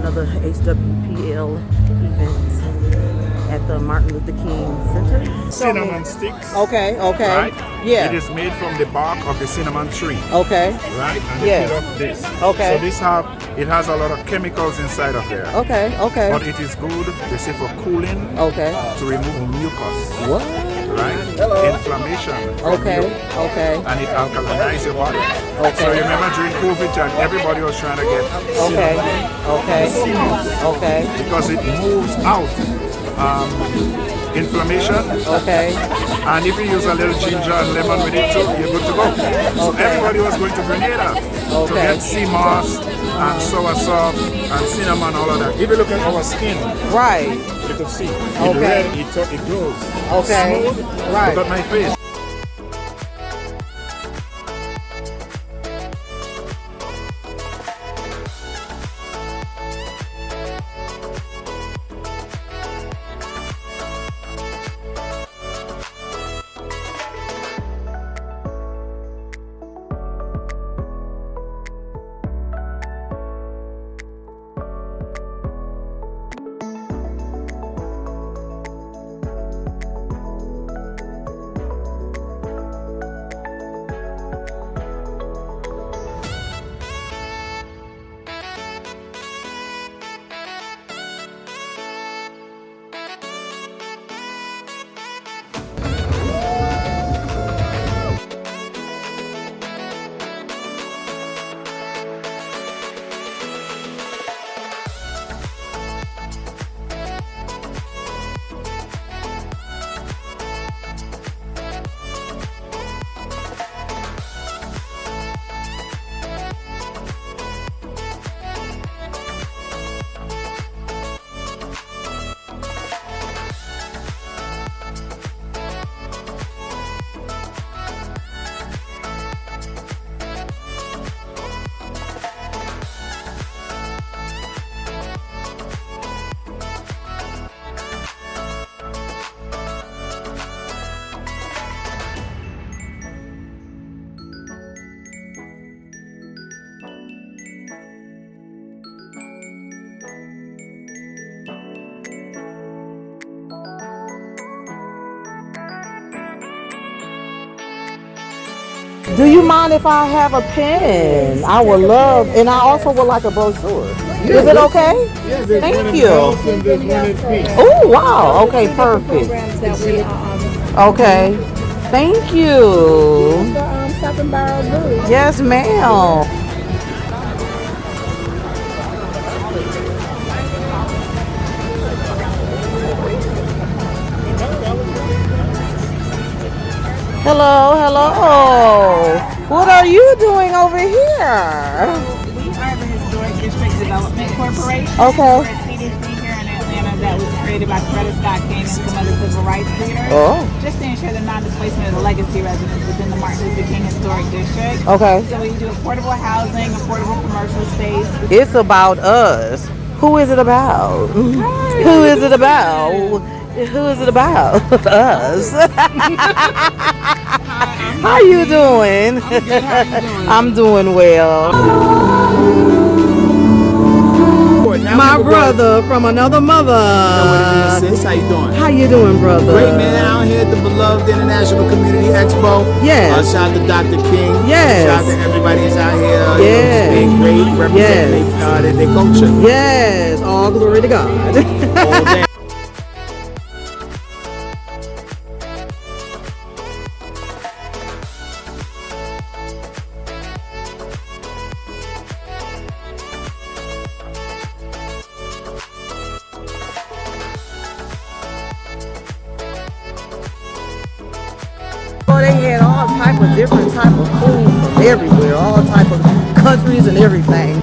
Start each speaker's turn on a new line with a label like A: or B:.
A: Another HWPL event at the Martin Luther King Center.
B: Cinnamon sticks.
A: Okay, okay.
B: Right?
A: Yeah.
B: It is made from the bark of the cinnamon tree.
A: Okay.
B: Right? And
A: Yes.
B: they peel off this.
A: Okay.
B: So it has a lot of chemicals inside of there.
A: Okay, okay.
B: But it is good, they say, for cooling,
A: Okay.
B: to remove mucus.
A: What?
B: Right? Inflammation. From
A: Okay,
B: you.
A: okay.
B: And it alkalinizes your body.
A: Okay.
B: So you remember during COVID time, everybody was trying to get
A: Okay, okay, okay,
B: because it moves out inflammation.
A: okay.
B: And if you use a little ginger and lemon with it too, you're good to go. So
A: Okay.
B: everybody was going to Grenada to
A: Okay.
B: get sea moss and soursop and cinnamon, all of that. If you look at our skin,
A: Right.
B: you could see it
A: Okay.
B: red, it glows.
A: Okay.
B: Smooth.
A: Right.
B: Look at my face.
A: Do you mind if I have a pen? I would love, and I also would like a brochure. Is it okay?
B: Yes, there's one
A: Thank
B: in
A: you.
B: Health and there's one in peace.
A: Oh, wow. Okay, perfect.
C: Programs that we
A: Okay. Thank you.
C: Stop and borrow boots.
A: Yes, ma'am. Hello, hello. What are you doing over here?
D: We are the Historic District Development Corporation.
A: Okay.
D: We're a CDC here in Atlanta that was created by Coretta Scott King and some other civil rights leaders.
A: Oh.
D: Just to ensure the non-displacement of the legacy residents within the Martin Luther King Historic District.
A: Okay.
D: So we do affordable housing, affordable commercial space.
A: It's about us. Who is it about? Who is it about? Who is it about? Us. How you doing? I'm doing well. My brother from another mother.
E: What it is, sis? How you doing?
A: How you doing, brother?
E: Great, man. Out here at the beloved International Community Expo.
A: Yes.
E: Shout out to Dr. King.
A: Yes.
E: Shout out to everybody that's out here.
A: Yes.
E: Just being great, representing their culture.
A: Yes. All glory to God.
E: All day.
A: They had all type of different type of food from everywhere, all type of countries and everything.